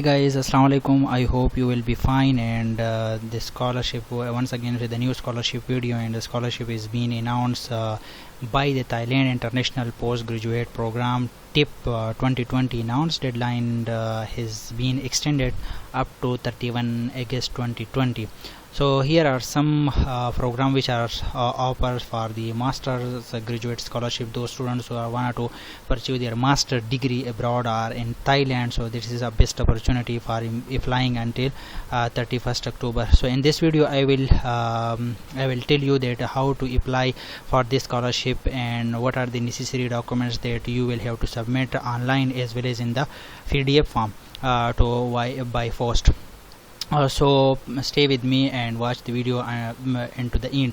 Hey guys, assalamu alaikum. I hope you will be fine, and this scholarship once again with the new scholarship video, and the scholarship is being announced by the Thailand International Postgraduate Program TIP 2020. Announced deadline has been extended up to 31 August 2020. So here are some programs which are offered for the master's graduate scholarship. Those students who want to pursue their master degree abroad or in Thailand, so this is a best opportunity for applying until 31st October. So in this video I will tell you that how to apply for this scholarship and what are the necessary documents that you will have to submit online as well as in the PDF form by post. So stay with me and watch the video into the end.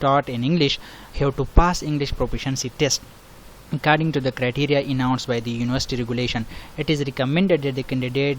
taught in English have to pass English proficiency test. According to the criteria announced by the university regulation, it is recommended that the candidate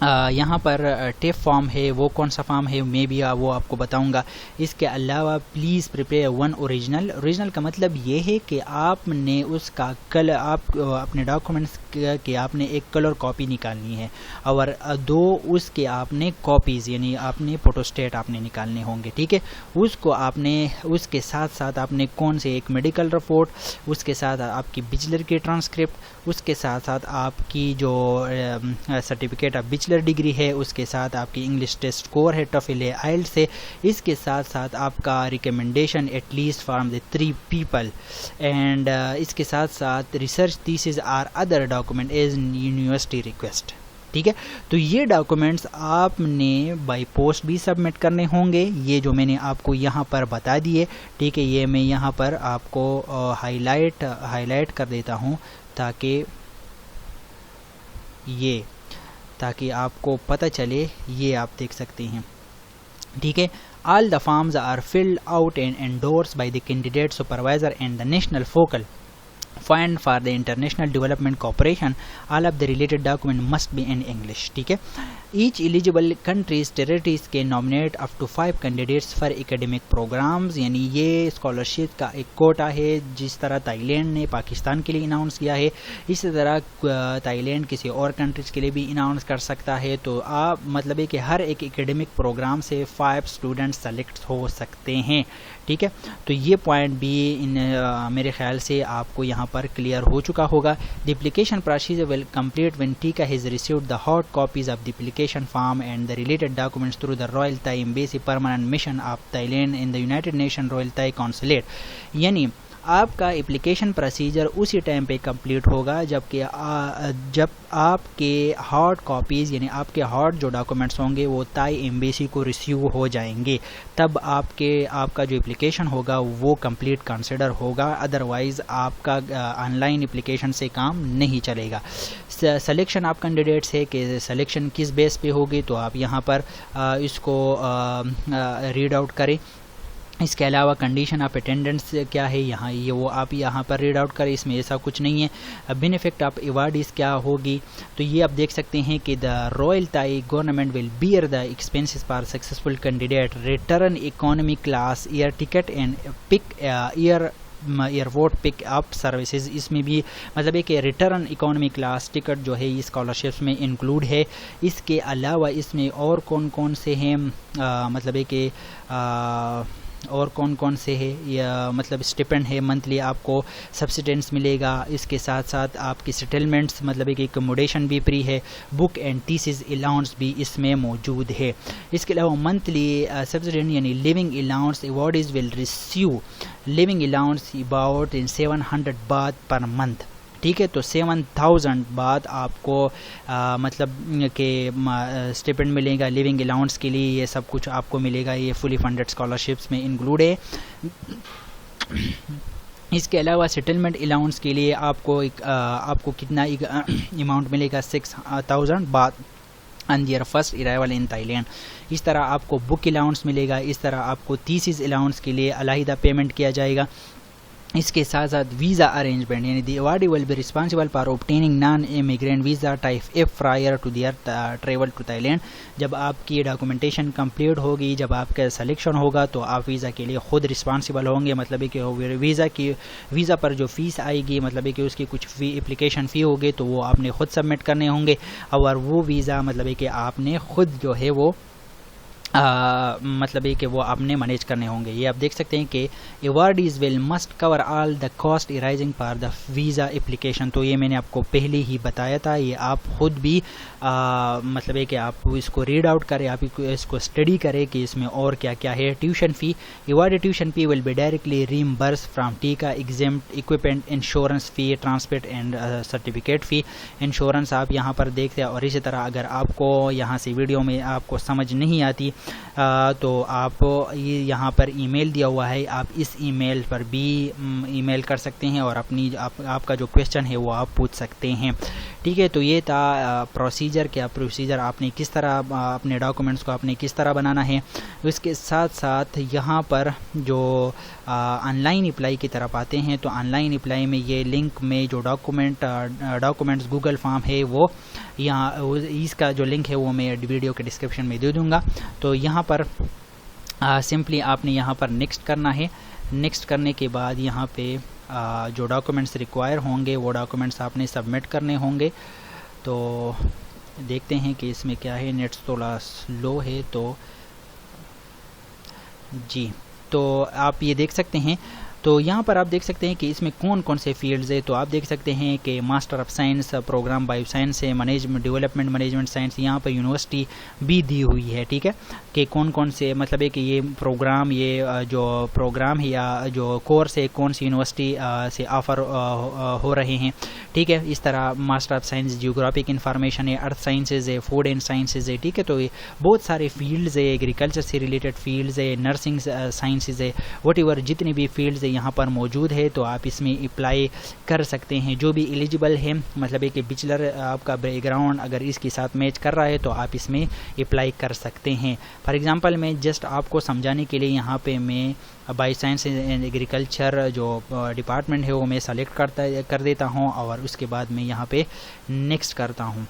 یہاں پر tape form ہے، وہ کون سا form ہے میں بھی وہ آپ کو بتاؤں گا. اس کے علاوہ پلیز پریپیئر ون اوریجنل کا مطلب یہ ہے کہ آپ نے اس کا آپ اپنے ڈاکومنٹس کی آپ نے ایک کلر کاپی نکالنی ہے، اور 2 اس کے آپ نے کاپیز یعنی آپ نے فوٹوسٹیٹ آپ نے نکالنے ہوں گے. ٹھیک ہے، اس کو آپ نے اس کے ساتھ ساتھ آپ نے کون سے ایک میڈیکل رپورٹ، اس کے ساتھ آپ کی بیچلر کی ٹرانسکرپٹ، اس کے ساتھ ساتھ آپ کی جو سرٹیفکیٹ آف بیچلر ڈگری ہے، اس کے ساتھ آپ کی انگلش ٹیسٹ اسکور ہے، ٹوفل ہے، آئلٹس ہے، اس کے ساتھ ساتھ آپ کا recommendation at least from the 3 people, and اس کے ساتھ ساتھ research thesis or other document as university request. ٹھیک ہے، تو یہ ڈاکومنٹس آپ نے بائی پوسٹ بھی سبمٹ کرنے ہوں گے، یہ جو میں نے آپ کو یہاں پر بتا دیے. ٹھیک ہے، یہ میں یہاں پر آپ کو ہائی لائٹ کر دیتا ہوں تاکہ آپ کو پتہ چلے. یہ آپ دیکھ سکتے ہیں. ٹھیک ہے، all the forms are filled out and endorsed by the candidate supervisor and the national focal fund for the international development cooperation. All of the related document must be in English. ٹھیک ہے، each eligible countries territories can nominate up to 5 candidates for academic programs. یعنی یہ scholarship کا ایک quota ہے، جس طرح تائی لینڈ نے پاکستان کے لیے اناؤنس کیا ہے، اسی طرح تائی لینڈ کسی اور کنٹریز کے لیے بھی اناؤنس کر سکتا ہے. تو آپ مطلب ہے کہ ہر ایک اکیڈمک پروگرام سے 5 اسٹوڈنٹ سلیکٹ ہو سکتے ہیں. ٹھیک ہے، تو یہ پوائنٹ بھی میرے خیال سے آپ کو یہاں پر کلیئر ہو چکا ہوگا. The application procedure will complete when TICA has received the hard copies of the application form and the related documents through the Royal Thai Embassy Permanent Mission of Thailand in the United Nations Royal Thai Consulate. یعنی آپ کا application procedure اسی time پہ complete ہوگا جب آپ کے hard copies یعنی آپ کے ہارڈ جو ڈاکومنٹس ہوں گے وہ تائی ایمبیسی کو ریسیو ہو جائیں گے، تب آپ کا جو اپلیکیشن ہوگا وہ کمپلیٹ کنسیڈر ہوگا. ادروائز آپ کا آن لائن اپلیکیشن سے کام نہیں چلے گا. سلیکشن آپ کینڈیڈیٹس ہے کہ سلیکشن کس بیس پہ ہوگی، تو آپ یہاں پر اس کو ریڈ آؤٹ کریں. اس کے علاوہ کنڈیشن آف اٹینڈنس کیا ہے وہ آپ یہاں پر ریڈ آؤٹ کریں، اس میں ایسا کچھ نہیں ہے. بینیفٹ آف ایوارڈیز کیا ہوگی، تو یہ آپ دیکھ سکتے ہیں کہ the royal Thai government will bear the expenses for successful candidate, return economy class air ticket and pick airport pick up services. اس میں بھی مطلب ہے کہ ریٹرن اکانومی کلاس ٹکٹ جو ہے یہ اسکالرشپس میں انکلوڈ ہے. اس کے علاوہ اس میں اور کون سے ہیں، مطلب ہے کہ اور کون سے ہے، یا مطلب اسٹیپنڈ ہے، منتھلی آپ کو سبسیڈنس ملے گا. اس کے ساتھ ساتھ آپ کی سیٹلمنٹس مطلب ہے کہ اکوموڈیشن بھی فری ہے، بک اینڈ تھیسز الاؤنس بھی اس میں موجود ہے. اس کے علاوہ منتھلی سبسیڈنٹ یعنی living allowance awardees will receive living allowance about 700 بات پر منتھ. ٹھیک ہے، تو 7000 بعد آپ کو مطلب کہ اسٹیپنڈ ملے گا لیونگ الاؤنس کے لیے. یہ سب کچھ آپ کو ملے گا، یہ فلی فنڈڈ اسکالرشپس میں انکلوڈ ہے. اس کے علاوہ سیٹلمنٹ الاؤنس کے لیے آپ کو کتنا اماؤنٹ ملے گا، 6000 بعد on their first arrival in Thailand. اس طرح آپ کو بک الاؤنس ملے گا. اس طرح آپ کو تھیسز الاؤنس کے لیے علیحدہ پیمنٹ کیا جائے گا. اس کے ساتھ ساتھ ویزا ارینجمنٹ یعنی the awardee will be responsible for obtaining non immigrant visa type F prior to their travel to Thailand. جب آپ کی ڈاکومنٹیشن کمپلیٹ ہوگی، جب آپ کا سلیکشن ہوگا، تو آپ ویزا کے لیے خود رسپانسبل ہوں گے. مطلب ہے کہ ویزا پر جو فیس آئے گی، مطلب ہے کہ اس کی کچھ اپلیکیشن فی ہوگی، تو وہ آپ نے خود سبمٹ کرنے ہوں گے. اور وہ ویزا مطلب ہے کہ آپ نے خود جو ہے وہ مطلب ہے کہ وہ آپ نے مینیج کرنے ہوں گے. یہ آپ دیکھ سکتے ہیں کہ awardees will must cover all the cost arising for the visa application. تو یہ میں نے آپ کو پہلے ہی بتایا تھا. یہ آپ خود بھی مطلب ہے کہ آپ اس کو ریڈ آؤٹ کریں، آپ اس کو اسٹڈی کریں کہ اس میں اور کیا کیا ہے. Tuition fee, award tuition fee will be directly reimburse from TICA exempt equipment insurance fee transport and certificate fee. Insurance آپ یہاں پر دیکھتے ہیں. اور اسی طرح اگر آپ کو یہاں سے ویڈیو میں آپ کو سمجھ نہیں آتی تو آپ یہاں پر ای میل دیا ہوا ہے، آپ اس ای میل پر بھی ای میل کر سکتے ہیں اور آپ کا جو کویشچن ہے وہ آپ پوچھ سکتے ہیں. ٹھیک ہے، تو یہ تھا پروسیجر آپ نے کس طرح اپنے ڈاکومنٹس کو آپ نے کس طرح بنانا ہے. اس کے ساتھ ساتھ یہاں پر جو آن لائن اپلائی کی طرف آتے ہیں، تو آن لائن اپلائی میں یہ لنک میں جو ڈاکومنٹس گوگل فارم ہے وہ یہاں اس کا جو لنک ہے وہ میں ویڈیو کے ڈسکرپشن میں دے دوں گا. تو یہاں پر سمپلی آپ نے یہاں پر نیکسٹ کرنا ہے. نیکسٹ کرنے کے بعد یہاں پہ جو ڈاکومنٹس ریکوائر ہوں گے وہ ڈاکومنٹس آپ نے سبمٹ کرنے ہوں گے. تو دیکھتے ہیں کہ اس میں کیا ہے. نیٹ تھوڑا سلو ہے تو جی تو آپ یہ دیکھ سکتے ہیں. تو یہاں پر آپ دیکھ سکتے ہیں کہ اس میں کون کون سے فیلڈز ہے. تو آپ دیکھ سکتے ہیں کہ master of science program bio science ہے, ڈیولپمنٹ مینجمنٹ سائنس, یہاں پر یونیورسٹی بھی دی ہوئی ہے. ٹھیک ہے کہ کون کون سے مطلب ہے کہ یہ پروگرام, یہ جو پروگرام ہے یا جو کورس ہے کون سی یونیورسٹی سے آفر ہو رہے ہیں. ٹھیک ہے, اس طرح master of science geographic information ہے, ارتھ سائنسز ہے, فوڈ اینڈ سائنسز ہے. ٹھیک ہے, تو بہت سارے فیلڈز ہے, ایگریکلچر سے ریلیٹڈ فیلڈز ہے, نرسنگ سائنسز ہے, واٹ ایور جتنے بھی فیلڈز یہاں پر موجود ہے. تو آپ اس میں اپلائی کر سکتے ہیں. جو بھی ایلیجیبل ہے, مطلب ہے کہ بیچلر آپ کا بیک گراؤنڈ اگر اس کے ساتھ میچ کر رہا ہے تو آپ اس میں اپلائی کر سکتے ہیں. فار ایگزامپل میں جسٹ آپ کو سمجھانے کے لیے یہاں پہ میں بایو سائنس اینڈ ایگریکلچر جو ڈپارٹمنٹ ہے وہ میں سلیکٹ کر دیتا ہوں, اور اس کے بعد میں یہاں پہ نیکسٹ کرتا ہوں.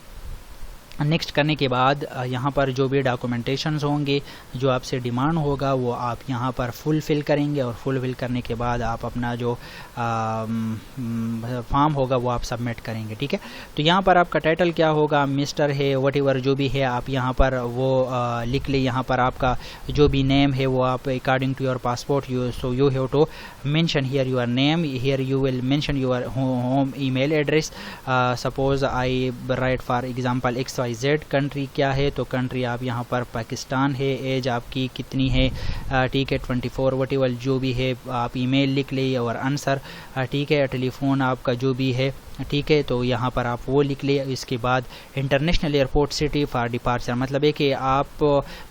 نیکسٹ کرنے کے بعد یہاں پر جو بھی ڈاکومنٹیشنز ہوں گے جو آپ سے ڈیمانڈ ہوگا وہ آپ یہاں پر فل کریں گے, اور فل کرنے کے بعد آپ اپنا جو فارم ہوگا وہ آپ سبمٹ کریں گے. ٹھیک ہے, تو یہاں پر آپ کا ٹائٹل کیا ہوگا, مسٹر ہے, واٹ ایور جو بھی ہے آپ یہاں پر وہ لکھ لیں. یہاں پر آپ کا جو بھی نیم ہے وہ آپ according to your passport so you have to mention here your name, here you will mention your home email address. Suppose I write for example XYZ, country کیا ہے تو کنٹری آپ یہاں پر پاکستان ہے, ایج آپ کی کتنی ہے, ٹھیک ہے 24, وٹ ایور جو بھی ہے آپ ای میل لکھ لیں اور آنسر. ٹھیک ہے, ٹیلی فون آپ کا جو بھی ہے. ٹھیک ہے, تو یہاں پر آپ وہ لکھ لیں. اس کے بعد international airport city for departure, مطلب ہے کہ آپ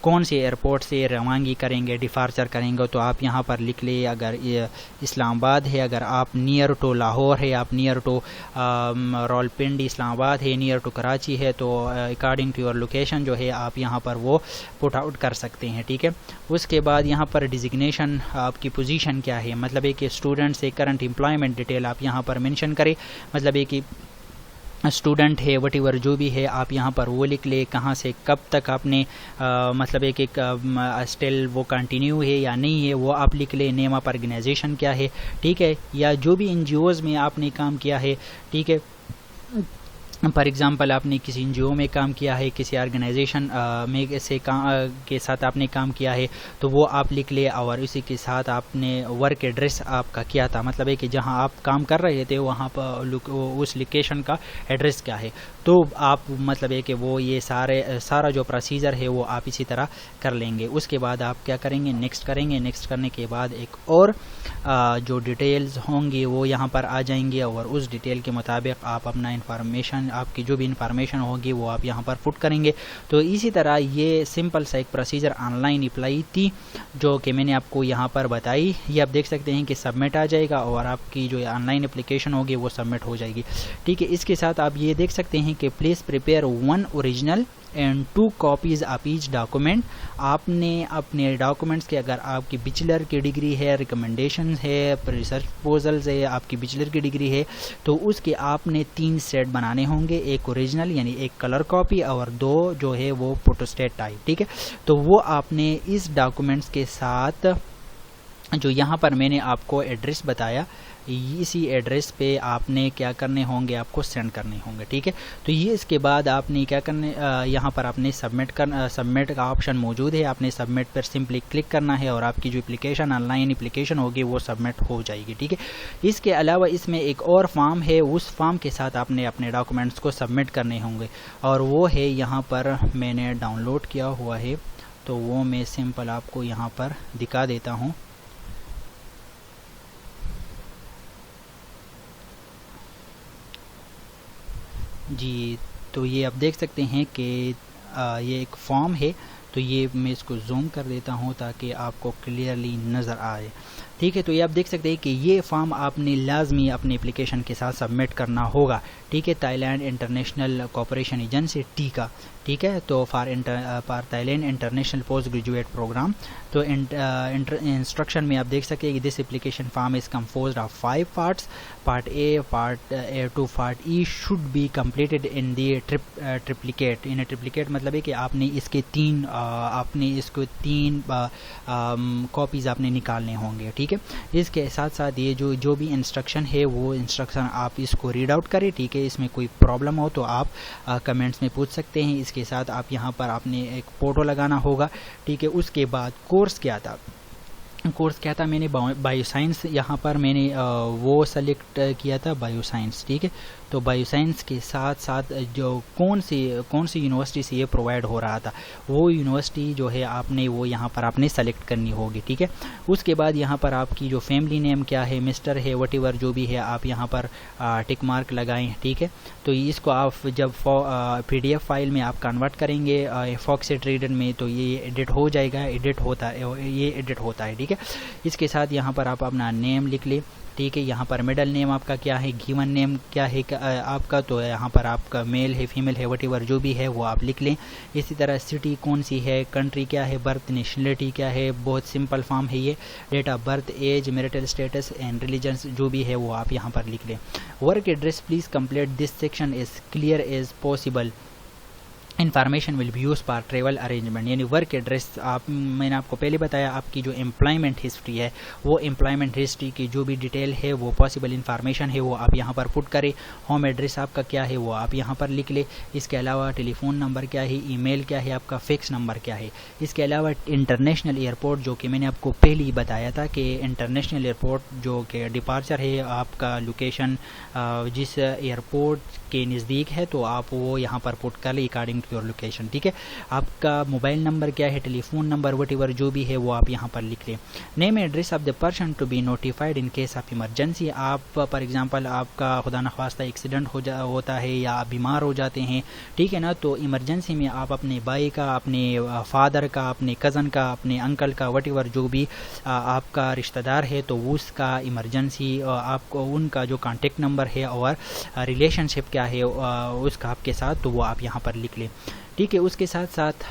کون سے ایئرپورٹ سے روانگی کریں گے, ڈپارچر کریں گے, تو آپ یہاں پر لکھ لیں. اگر اسلام آباد ہے, اگر آپ نیئر ٹو لاہور ہے, آپ نیئر ٹو راولپنڈی اسلام آباد ہے, نیئر ٹو کراچی ہے, تو اکارڈنگ ٹو یور لوکیشن جو ہے آپ یہاں پر وہ پٹ آؤٹ کر سکتے ہیں. ٹھیک ہے, اس کے بعد یہاں پر ڈیزگنیشن آپ کی پوزیشن کیا ہے, مطلب ہے کہ اسٹوڈنٹ سے کرنٹ امپلائمنٹ ڈیٹیل آپ یہاں پر مینشن کریں. مطلب ہے کہ اسٹوڈنٹ ہے, وٹ ایور جو بھی ہے آپ یہاں پر وہ لکھ لیں. کہاں سے کب تک آپ نے مطلب ہے کہ اسٹل وہ کنٹینیو ہے یا نہیں ہے وہ آپ لکھ لیں. نیم آف آرگنائزیشن کیا ہے, ٹھیک ہے, یا جو بھی NGOs میں آپ نے کام کیا ہے. ٹھیک ہے, فار ایگزامپل آپ نے کسی NGO میں کام کیا ہے, کسی آرگنائزیشن میں کے ساتھ آپ نے کام کیا ہے تو وہ آپ لکھ لیں. اور اسی کے ساتھ آپ نے ورک ایڈریس آپ کا کیا تھا, مطلب ہے کہ جہاں آپ کام کر رہے تھے وہاں پر اس لوکیشن کا ایڈریس کیا ہے. تو آپ مطلب ہے کہ وہ یہ سارا جو پروسیجر ہے وہ آپ اسی طرح کر لیں گے. اس کے بعد آپ کیا کریں گے, نیکسٹ کریں گے. نیکسٹ کرنے کے بعد ایک اور جو ڈیٹیلز ہوں گی وہ یہاں پر آ جائیں گے, اور اس ڈیٹیل کے مطابق آپ اپنا انفارمیشن, آپ کی جو بھی انفارمیشن ہوگی وہ آپ یہاں پر پٹ کریں گے. تو اسی طرح یہ سمپل سا ایک پروسیجر آن لائن اپلائی تھی جو کہ میں نے آپ کو یہاں پر بتائی. یہ آپ دیکھ سکتے ہیں کہ سبمٹ آ جائے گا اور آپ کی جو آن لائن اپلیکیشن ہوگی وہ سبمٹ ہو جائے گی. ٹھیک ہے, اس کے ساتھ آپ یہ دیکھ سکتے ہیں کہ please prepare 1 original and 2 copies of each document. آپ نے اپنے ڈاکومنٹس کے, اگر آپ کی بیچلر کی ڈگری ہے, ریکمنڈیشن ہے, ریسرچ پروپوزلز ہے, آپ کی بیچلر کی ڈگری ہے, تو اس کے آپ نے 3 سیٹ بنانے ہوں گے. ایک اوریجنل یعنی ایک کلر کاپی, اور 2 جو ہے وہ فوٹوسٹیٹ ٹائپ. ٹھیک ہے, تو وہ آپ نے اس ڈاکومنٹس کے ساتھ جو یہاں پر میں نے آپ کو ایڈریس بتایا اسی ایڈریس پہ آپ نے کیا کرنے ہوں گے, آپ کو سینڈ کرنے ہوں گے. ٹھیک ہے, تو یہ اس کے بعد آپ نے کیا کرنے, یہاں پر آپ نے سبمٹ کا آپشن موجود ہے. آپ نے سبمٹ پر سمپلی کلک کرنا ہے اور آپ کی جو اپلیکیشن آن لائن اپلیکیشن ہوگی وہ سبمٹ ہو جائے گی. ٹھیک ہے, اس کے علاوہ اس میں ایک اور فارم ہے, اس فارم کے ساتھ آپ نے اپنے ڈاکومنٹس کو سبمٹ کرنے ہوں گے, اور وہ ہے یہاں پر میں نے ڈاؤن لوڈ کیا ہوا ہے. تو وہ میں سمپل آپ کو یہاں پر دکھا دیتا ہوں. جی, تو یہ آپ دیکھ سکتے ہیں کہ یہ ایک فارم ہے. تو یہ میں اس کو زوم کر دیتا ہوں تاکہ آپ کو کلیئرلی نظر آئے. ٹھیک ہے. تو یہ آپ دیکھ سکتے ہیں کہ یہ فارم آپ نے لازمی اپنے اپلیکیشن کے ساتھ سبمٹ کرنا ہوگا. ٹھیک ہے, Thailand international cooperation agency TICA. ٹھیک ہے, تو for Thailand international post graduate program. تو انسٹرکشن میں آپ دیکھ سکتے ہیں کہ this application form is composed of 5 parts. Part A, part A to part E should be completed in the triplicate. In triplicate مطلب ہے کہ آپ نے اس کے 3 کاپیز آپ نے نکالنے ہوں گے. ٹھیک ہے, اس کے ساتھ ساتھ یہ جو بھی انسٹرکشن ہے وہ انسٹرکشن آپ اس کو ریڈ آؤٹ کریں. ٹھیک ہے, اس میں کوئی پرابلم ہو تو آپ کمنٹس میں پوچھ سکتے ہیں. اس کے ساتھ آپ یہاں پر آپ نے ایک فوٹو لگانا ہوگا. ٹھیک ہے, اس کے بعد کورس کیا تھا میں نے بایو سائنس, یہاں پر میں نے وہ سلیکٹ کیا تھا بایو سائنس. ٹھیک ہے, تو بایو سائنس کے ساتھ ساتھ جو کون سی یونیورسٹی سے یہ پرووائڈ ہو رہا تھا وہ یونیورسٹی جو ہے آپ نے وہ یہاں پر آپ نے سلیکٹ کرنی ہوگی. ٹھیک ہے, اس کے بعد یہاں پر آپ کی جو فیملی نیم کیا ہے, مسٹر ہے, وٹ ایور جو بھی ہے, آپ یہاں پر ٹک مارک لگائیں. ٹھیک ہے, تو اس کو آپ جب PDF فائل میں آپ کنورٹ کریں گے فاکسٹ ریڈر میں تو یہ ایڈٹ ہو جائے گا. یہ ایڈٹ ہوتا ہے. ٹھیک ہے, اس کے ساتھ یہاں پر آپ اپنا نیم لکھ لیں. ٹھیک ہے, یہاں پر مڈل نیم آپ کا کیا ہے, گیون نیم کیا ہے آپ کا, تو یہاں پر آپ کا میل ہے, فیمیل ہے, وٹ ایور جو بھی ہے وہ آپ لکھ لیں. اسی طرح سٹی کون سی ہے, کنٹری کیا ہے, برتھ نیشنلٹی کیا ہے, بہت سمپل فارم ہے یہ. Date of birth, age, marital status and religions جو بھی ہے وہ آپ یہاں پر لکھ لیں. Work address, please complete this section as clear as possible. Information will be use for travel arrangement. یعنی ورک ایڈریس میں نے آپ کو پہلے بتایا, آپ کی جو امپلائمنٹ ہسٹری ہے وہ امپلائمنٹ ہسٹری کی جو بھی ڈیٹیل ہے وہ پاسبل انفارمیشن ہے وہ آپ یہاں پر پٹ کریں. ہوم ایڈریس آپ کا کیا ہے وہ آپ یہاں پر لکھ لیں. اس کے علاوہ ٹیلی فون نمبر کیا ہے, ای میل کیا ہے, آپ کا فکس نمبر کیا ہے. اس کے علاوہ انٹرنیشنل ایئرپورٹ جو کہ میں نے آپ کو پہلے ہی بتایا تھا کہ انٹرنیشنل ایئرپورٹ جو کہ ڈپارچر ہے آپ کا لوکیشن جس ایئرپورٹ کے نزدیک ہے تو آپ وہ یہاں پر پٹ کر لیں اکارڈنگ ٹو یور لوکیشن. ٹھیک ہے, آپ کا موبائل نمبر کیا ہے, telephone number, whatever جو بھی ہے وہ آپ یہاں پر لکھ لیں. Name address of the person to be notified in case of emergency. آپ فار ایگزامپل آپ کا خدا نخواستہ ایکسیڈنٹ ہوتا ہے یا آپ بیمار ہو جاتے ہیں. ٹھیک ہے نا, تو ایمرجنسی میں آپ اپنے بھائی کا, اپنے فادر کا, اپنے کزن کا, اپنے انکل کا, وٹ ایور جو بھی آپ کا رشتہ دار ہے تو اس کا ایمرجنسی آپ کو ان کا جو کانٹیکٹ نمبر ہے اور ریلیشن شپ کیا ہے اس کا آپ کے ساتھ, تو وہ آپ یہاں پر لکھ لیں. ٹھیک ہے, اس کے ساتھ ساتھ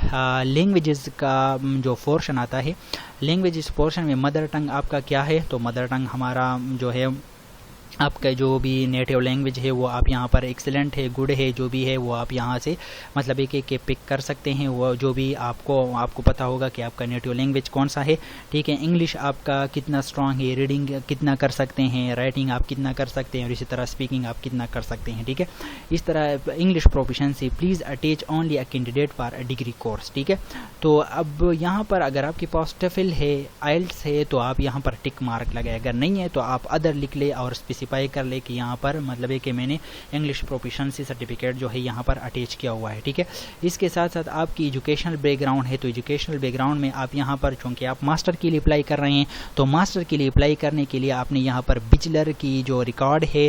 لینگویجز کا جو پورشن آتا ہے, لینگویجز پورشن میں مدر ٹنگ آپ کا کیا ہے, تو مدر ٹنگ ہمارا جو ہے آپ کا جو بھی نیٹیو لینگویج ہے وہ آپ یہاں پر ایکسلنٹ ہے, گڈ ہے, جو بھی ہے وہ آپ یہاں سے مطلب ہے کہ پک کر سکتے ہیں. وہ جو بھی آپ کو پتہ ہوگا کہ آپ کا نیٹیو لینگویج کون سا ہے. ٹھیک ہے, انگلش آپ کا کتنا اسٹرانگ ہے, ریڈنگ کتنا کر سکتے ہیں, رائٹنگ آپ کتنا کر سکتے ہیں, اور اسی طرح اسپیکنگ آپ کتنا کر سکتے ہیں. ٹھیک ہے, اس طرح English proficiency, please attach only a candidate for a degree course. ٹھیک ہے, تو اب یہاں پر اگر آپ کے پاس ٹیفل ہے, آئلٹس ہے, تو آپ یہاں پر ٹک مارک لگائے. اگر نہیں ہے تو آپ ادر لکھ لیں اور اسپیسیفائی کر لے کہ یہاں پر مطلب ہے کہ میں نے انگلش پروفیشنسی سرٹیفکیٹ جو ہے یہاں پر اٹیچ کیا ہوا ہے. ٹھیک ہے, اس کے ساتھ ساتھ آپ کی ایجوکیشنل بیک گراؤنڈ ہے, تو ایجوکیشنل بیک گراؤنڈ میں آپ یہاں پر چونکہ آپ ماسٹر کے لیے اپلائی کر رہے ہیں تو ماسٹر کے لیے اپلائی کرنے کے لیے آپ نے یہاں پر بیچلر کی جو ریکارڈ ہے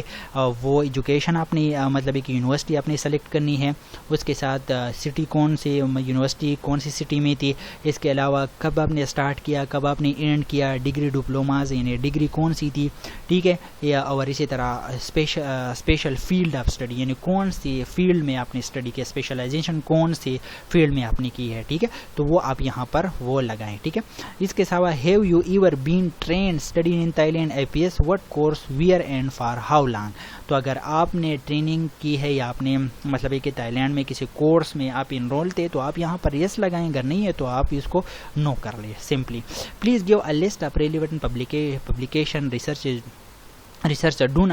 وہ ایجوکیشن آپ نے مطلب ہے کہ یونیورسٹی آپ نے سلیکٹ کرنی ہے. اس کے ساتھ سٹی کون سی یونیورسٹی کون سی سٹی میں تھی. اس کے علاوہ کب آپ نے اسٹارٹ کیا, کب آپ نے اینڈ کیا, ڈگری ڈپلوماز یعنی ڈگری کون سی تھی. ٹھیک ہے, یا اور اسی طرح اسپیشل فیلڈ آف اسٹڈی یعنی کون سی فیلڈ میں آپ نے اسٹڈی کیا, اسپیشلائزیشن کون سی فیلڈ میں آپ نے کی ہے. ٹھیک ہے, تو وہ آپ یہاں پر وہ لگائیں. ٹھیک ہے, اس کے علاوہ have you ever been trained study in Thailand IPS, what course where and for how long. تو اگر آپ نے ٹریننگ کی ہے یا آپ نے مطلب ہے کہ تھائی لینڈ میں کسی کورس میں آپ انرول تھے تو آپ یہاں پر یس لگائیں, اگر نہیں ہے تو آپ اس کو نو کر لیں simply. Please give a list of relevant publication research do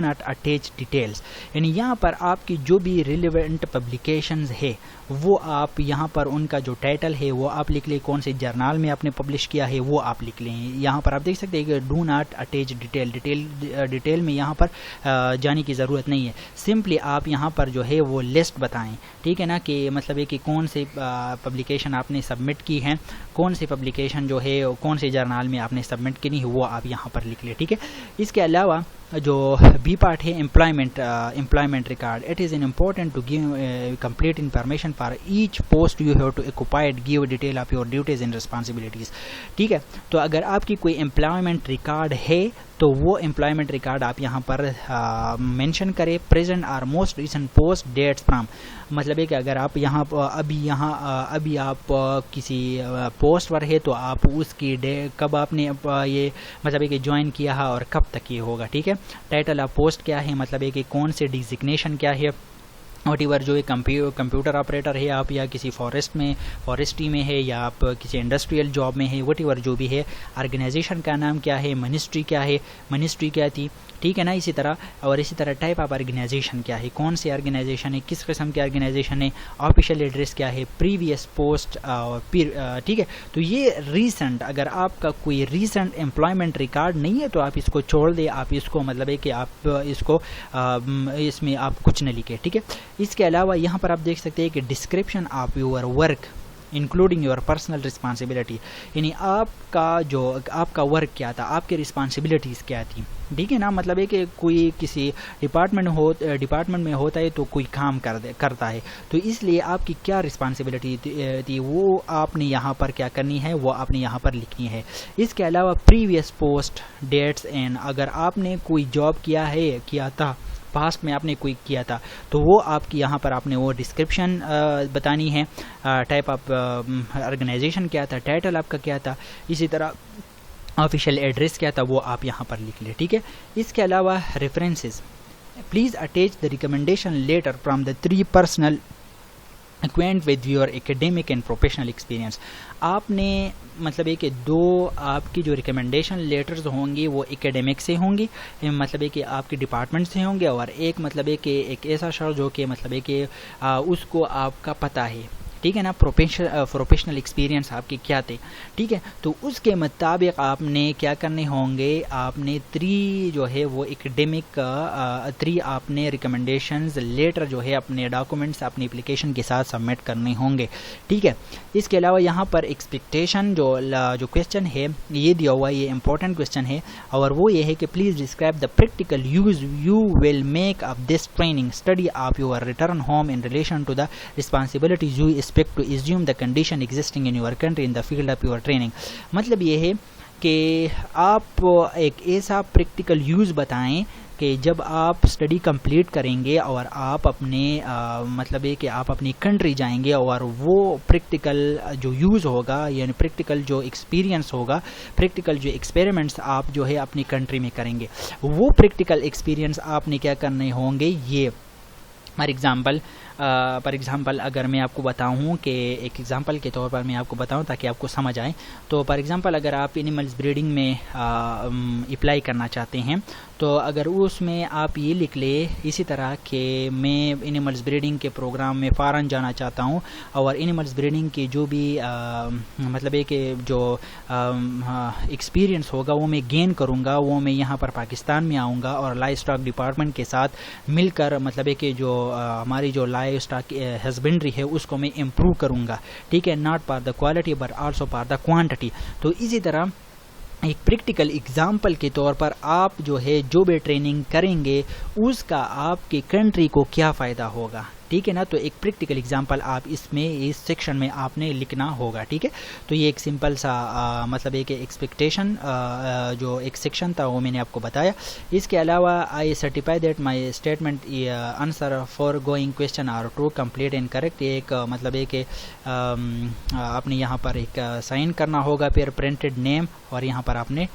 not attach details. یعنی یہاں پر آپ کی جو بھی ریلیونٹ پبلیکیشنز ہے وہ آپ یہاں پر ان کا جو ٹائٹل ہے وہ آپ لکھ لیں, کون سے جرنال میں آپ نے پبلش کیا ہے وہ آپ لکھ لیں. یہاں پر آپ دیکھ سکتے ہیں کہ ڈو ناٹ اٹیچ ڈیٹیل میں یہاں پر جانے کی ضرورت نہیں ہے. سمپلی آپ یہاں پر جو ہے وہ لسٹ بتائیں. ٹھیک ہے نا, کہ مطلب ہے کہ کون سی پبلیکیشن آپ نے سبمٹ کی ہے, کون سی پبلیکیشن جو ہے کون سے جرنال میں آپ نے سبمٹ کی نہیں وہ آپ یہاں پر لکھ لیں. ٹھیک ہے, اس کے علاوہ جو بی پارٹ ہے employment record, it is important to give complete information for each post you have to occupy, give detail of your duties and responsibilities. ٹھیک ہے, تو اگر آپ کی کوئی امپلائمنٹ ریکارڈ ہے تو وہ امپلائمنٹ ریکارڈ آپ یہاں پر مینشن کریں. پریزنٹ اور most recent post dates from, مطلب ہے کہ اگر آپ یہاں ابھی آپ کسی پوسٹ پر ہے تو آپ اس کی کب آپ نے یہ مطلب ہے کہ جوائن کیا ہے اور کب تک یہ ہوگا. ٹھیک ہے, ٹائٹل آف پوسٹ کیا ہے, مطلب ہے کہ کون سے ڈیزگنیشن کیا ہے, واٹ ایور جو کمپیوٹر آپریٹر ہے آپ, یا کسی فارسٹری میں ہے, یا آپ کسی انڈسٹریل جاب میں ہے, واٹ ایور جو بھی ہے. آرگنائزیشن کا نام کیا ہے, منسٹری کیا ہے, منسٹری کیا تھی. ٹھیک ہے نا, اسی طرح ٹائپ آف آرگنائزیشن کیا ہے, کون سی آرگنائزیشن ہے, کس قسم کی آرگنائزیشن ہے, آفیشیل ایڈریس کیا ہے, پریویس پوسٹ. ٹھیک ہے, تو یہ ریسنٹ, اگر آپ کا کوئی ریسنٹ امپلائمنٹ ریکارڈ نہیں ہے تو آپ اس کو چھوڑ دیں, آپ اس کو مطلب ہے کہ آپ اس کو اس میں آپ کچھ نہ لکھیں. ٹھیک ہے, اس کے علاوہ یہاں پر آپ دیکھ سکتے ہیں کہ description of your work including your personal responsibility, یعنی آپ کا ورک کیا تھا, آپ کی رسپانسبلٹیز کیا تھی. ٹھیک ہے نا, مطلب ہے کہ کوئی کسی ڈپارٹمنٹ میں ہوتا ہے تو کوئی کام کرتا ہے, تو اس لیے آپ کی کیا رسپانسبلٹی تھی وہ آپ نے یہاں پر کیا کرنی ہے, وہ آپ نے یہاں پر لکھنی ہے. اس کے علاوہ پریویس پوسٹ ڈیٹس اینڈ, اگر آپ نے کوئی جاب کیا تھا پاسٹ میں آپ نے کوئی کیا تھا تو وہ آپ کی یہاں پر آپ نے وہ ڈسکرپشن بتانی ہے. ٹائپ آف آرگنائزیشن کیا تھا, ٹائٹل آپ کا کیا تھا, اسی طرح آفیشیل ایڈریس کیا تھا وہ آپ یہاں پر لکھ لیں. ٹھیک ہے, اس کے علاوہ references, please attach the recommendation letter from the 3 personal acquaint with your academic and professional experience. آپ نے مطلب ہے کہ 2 آپ کی جو ریکمنڈیشن لیٹرز ہوں گی وہ اکیڈیمک سے ہوں گی, مطلب ہے کہ آپ کے ڈپارٹمنٹ سے ہوں گے, اور ایک مطلب ہے کہ ایک ایسا شخص جو کہ مطلب ہے کہ اس کو آپ کا پتہ ہے. ٹھیک ہے نا, پروفیشنل ایکسپیرینس آپ کے کیا تھے. ٹھیک ہے, تو اس کے مطابق آپ نے کیا کرنے ہوں گے, آپ نے 3 جو ہے وہ اکیڈیمک 3 آپ نے ریکمنڈیشنز لیٹر جو ہے اپنے ڈاکومنٹس اپنی اپلیکیشن کے ساتھ سبمٹ کرنے ہوں گے. ٹھیک ہے, اس کے علاوہ یہاں پر ایکسپیکٹیشن جو کویشچن ہے یہ دیا ہوا ہے, یہ امپورٹنٹ کویشچن ہے, اور وہ یہ ہے کہ please describe the practical use you will make of this training study of your return home in relation to the responsibilities you expect to assume the condition existing in your country in the field of your training. مطلب یہ ہے کہ آپ ایک ایسا practical use بتائیں کہ جب آپ اسٹڈی کمپلیٹ کریں گے اور آپ اپنے مطلب ہے کہ آپ اپنی کنٹری جائیں گے, اور وہ پریکٹیکل جو یوز ہوگا, یعنی پریکٹیکل جو ایکسپیرینس ہوگا, پریکٹیکل جو ایکسپیریمنٹس آپ جو ہے اپنی کنٹری میں کریں گے, وہ پریکٹیکل ایکسپیرینس آپ نے کیا کرنے ہوں گے. یہ فار ایگزامپل اگر میں آپ کو بتاؤں کہ ایک ایگزامپل کے طور پر میں آپ کو بتاؤں تاکہ آپ کو سمجھ آئے, تو فار ایگزامپل اگر آپ اینیملز بریڈنگ میں اپلائی کرنا چاہتے ہیں تو اگر اس میں آپ یہ لکھ لیں اسی طرح کہ میں اینیملز بریڈنگ کے پروگرام میں فارن جانا چاہتا ہوں, اور اینیملز بریڈنگ کی جو بھی مطلب ہے کہ جو ایکسپیرینس ہوگا وہ میں گین کروں گا, وہ میں یہاں پر پاکستان میں آؤں گا اور لائف اسٹاک ڈپارٹمنٹ کے ساتھ مل کر مطلب ہے کہ جو ہماری جو لائف اسٹاک ہسبینڈری ہے اس کو میں امپروو کروں گا. ٹھیک ہے, not for the quality but also for the quantity. تو اسی طرح ایک پریکٹیکل ایگزامپل کے طور پر آپ جو ہے جو بھی ٹریننگ کریں گے اس کا آپ کی کنٹری کو کیا فائدہ ہوگا. ٹھیک ہے نا, تو ایک پریکٹیکل ایگزامپل آپ اس سیکشن میں آپ نے لکھنا ہوگا. ٹھیک ہے, تو یہ ایک سمپل سا مطلب ہے کہ ایکسپیکٹیشن جو ایک سیکشن تھا وہ میں نے آپ کو بتایا. اس کے علاوہ I certify that my statement answer for going question are true complete and correct. ایک مطلب ہے کہ آپ نے یہاں پر ایک سائن کرنا ہوگا, پھر پرنٹڈ نیم, اور یہاں پر آپ نے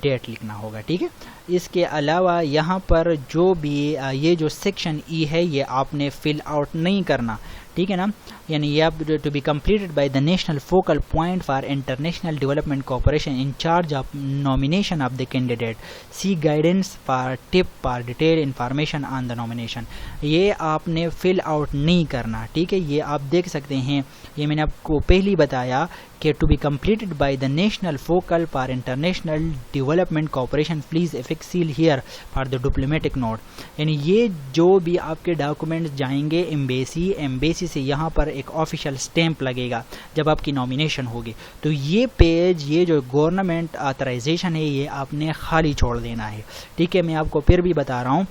ڈیٹ لکھنا ہوگا. ٹھیک ہے, اس کے علاوہ یہاں پر جو بھی یہ جو سیکشن ای ہے یہ آپ نے فل آؤٹ نہیں کرنا. ٹھیک ہے نا, یعنی یہ to be completed by the national focal point for international development cooperation in charge of nomination of the candidate, see guidance for tip for detail information on the nomination. یہ آپ نے فل آؤٹ نہیں کرنا. ٹھیک ہے, یہ آپ دیکھ سکتے ہیں, یہ میں نے آپ کو پہلی بتایا کہ to be completed by the national focal for international development cooperation please affix seal here for the diplomatic note. یعنی یہ جو بھی آپ کے ڈاکومنٹس جائیں گے ایمبیسی سے یہاں پر ایک آفیشیل اسٹیمپ لگے گا جب آپ کی نامینیشن ہوگی. تو یہ پیج, یہ جو گورنمنٹ آتھرائزیشن ہے, یہ آپ نے خالی چھوڑ دینا ہے. ٹھیک ہے, میں آپ کو پھر بھی بتا رہا ہوں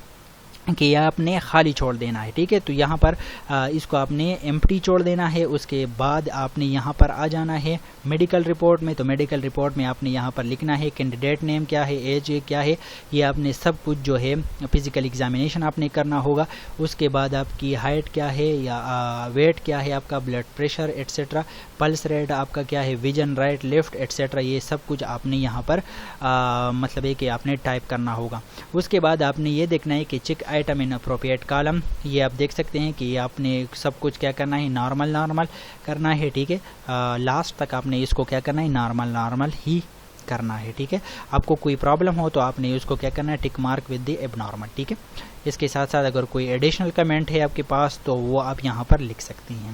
کہ یہ آپ نے خالی چھوڑ دینا ہے. ٹھیک ہے, تو یہاں پر اس کو آپ نے ایمپٹی چھوڑ دینا ہے. اس کے بعد آپ نے یہاں پر آ جانا ہے میڈیکل رپورٹ میں. تو میڈیکل رپورٹ میں آپ نے یہاں پر لکھنا ہے کینڈیڈیٹ نیم کیا ہے, ایج کیا ہے, یہ آپ نے سب کچھ جو ہے فزیکل ایگزامینیشن آپ نے کرنا ہوگا. اس کے بعد آپ کی ہائٹ کیا ہے یا ویٹ کیا ہے, آپ کا blood pressure etcetera, pulse rate آپ کا کیا ہے, ویژن رائٹ لیفٹ ایٹسیٹرا, یہ سب کچھ آپ نے یہاں پر مطلب ہے کہ آپ نے ٹائپ کرنا ہوگا. اس کے بعد آپ نے یہ دیکھنا ہے کہ check item in appropriate column, یہ آپ دیکھ سکتے ہیں کہ آپ نے سب کچھ کیا کرنا ہے, نارمل کرنا ہے. ٹھیک ہے, لاسٹ تک آپ نے اس کو کیا کرنا ہے, نارمل ہی کرنا ہے. ٹھیک ہے, آپ کو کوئی پرابلم ہو تو آپ نے اس کو کیا کرنا ہے, ٹک مارک ود دی ایب نارمل. ٹھیک ہے, اس کے ساتھ ساتھ اگر کوئی ایڈیشنل کمنٹ ہے آپ کے پاس تو وہ آپ یہاں پر لکھ سکتی ہیں.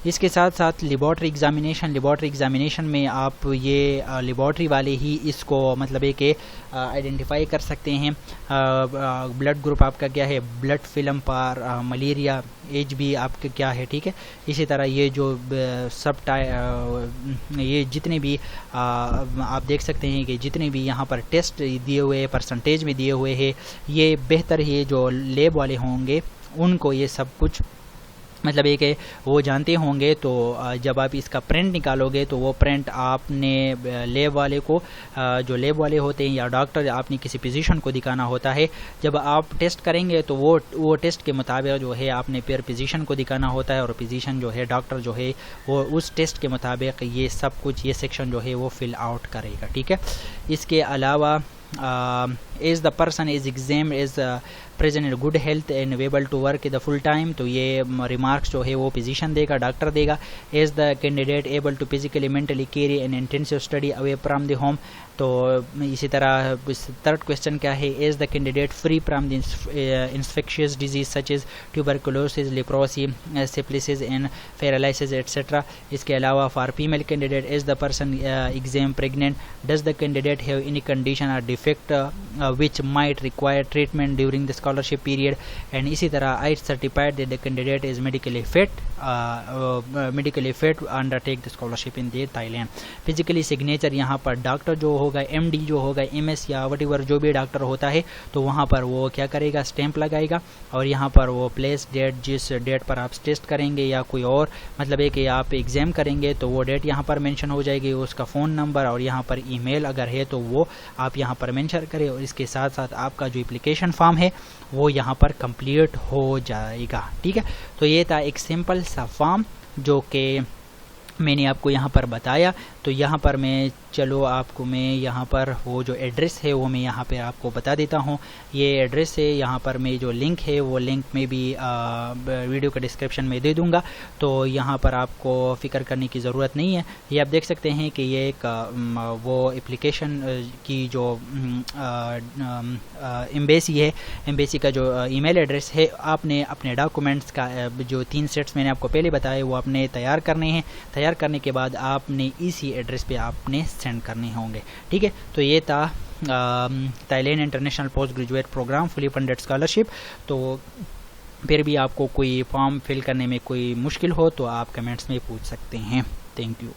اس کے ساتھ ساتھ لیبارٹری ایگزامینیشن میں آپ یہ لیبارٹری والے ہی اس کو مطلب ہے کہ آئیڈینٹیفائی کر سکتے ہیں. بلڈ گروپ آپ کا کیا ہے, بلڈ فلم پر ملیریا, ایج بھی آپ کا کیا ہے. ٹھیک ہے, اسی طرح یہ جو یہ جتنے بھی آپ دیکھ سکتے ہیں کہ جتنے بھی یہاں پر ٹیسٹ دیے ہوئے پرسنٹیج میں دیے ہوئے ہیں, یہ بہتر ہے جو لیب والے ہوں گے ان کو یہ سب کچھ مطلب یہ کہ وہ جانتے ہوں گے. تو جب آپ اس کا پرنٹ نکالو گے تو وہ پرنٹ آپ نے لیب والے کو, جو لیب والے ہوتے ہیں یا ڈاکٹر, آپ نے کسی فزیشین کو دکھانا ہوتا ہے. جب آپ ٹیسٹ کریں گے تو وہ ٹیسٹ کے مطابق جو ہے آپ نے پھر فزیشین کو دکھانا ہوتا ہے, اور فزیشین جو ہے, ڈاکٹر جو ہے, وہ اس ٹیسٹ کے مطابق یہ سب کچھ, یہ سیکشن جو ہے وہ فل آؤٹ کرے گا. ٹھیک ہے, اس کے علاوہ as the person is examined is present in good health and able to work the full time, تو یہ ریمارکس جو ہے وہ فزیشین دے گا, ڈاکٹر دے گا. as the candidate able to physically mentally carry an intensive study away from the home, تو اسی طرح تھرڈ کوشچن کیا ہے, as the candidate free from the infectious disease such as tuberculosis, leprosy, syphilis and paralysis etc. اس کے علاوہ for female candidate, as the person exam pregnant, does the candidate have any condition or defect which might require treatment during the scholarship period, and اسی طرح I certified that the candidate is medically fit undertake the scholarship in the Thailand. physically signature یہاں پر doctor جو ہوگا, M D جو ہوگا, M S یا what ever جو بھی ڈاکٹر ہوتا ہے, تو وہاں پر وہ کیا کرے گا, اسٹیمپ لگائے گا, اور یہاں پر وہ پلیس ڈیٹ, جس ڈیٹ پر آپ ٹیسٹ کریں گے یا کوئی اور مطلب ہے کہ آپ ایگزام کریں گے تو وہ ڈیٹ یہاں پر مینشن ہو جائے گی, اس کا فون نمبر اور یہاں پر ای میل اگر ہے تو وہ آپ یہاں پر مینشن کریں, اور اس کے ساتھ ساتھ آپ کا جو اپلیکیشن فارم ہے وہ یہاں پر کمپلیٹ ہو جائے گا. ٹھیک ہے, تو یہ تھا ایک سمپل سا فارم جو کہ میں نے آپ کو یہاں پر بتایا. تو یہاں پر میں چلو آپ کو میں یہاں پر وہ جو ایڈریس ہے وہ میں یہاں پہ آپ کو بتا دیتا ہوں. یہ ایڈریس ہے, یہاں پر میں جو لنک ہے وہ لنک میں بھی ویڈیو کا ڈسکرپشن میں دے دوں گا, تو یہاں پر آپ کو فکر کرنے کی ضرورت نہیں ہے. یہ آپ دیکھ سکتے ہیں کہ یہ ایک وہ اپلیکیشن کی جو ایمبیسی ہے, ایمبیسی کا جو ای میل ایڈریس ہے, آپ نے اپنے ڈاکومنٹس کا جو 3 سیٹس میں نے آپ کو پہلے بتائے وہ آپ نے تیار کرنے ہیں. تیار کرنے کے بعد آپ نے اسی ایڈریس پہ آپ نے سینڈ کرنے ہوں گے. ٹھیک ہے, تو یہ تھا Thailand international post graduate programme fully funded scholarship. تو پھر بھی آپ کو کوئی فارم فل کرنے میں کوئی مشکل ہو تو آپ کمنٹس میں پوچھ سکتے ہیں. Thank you.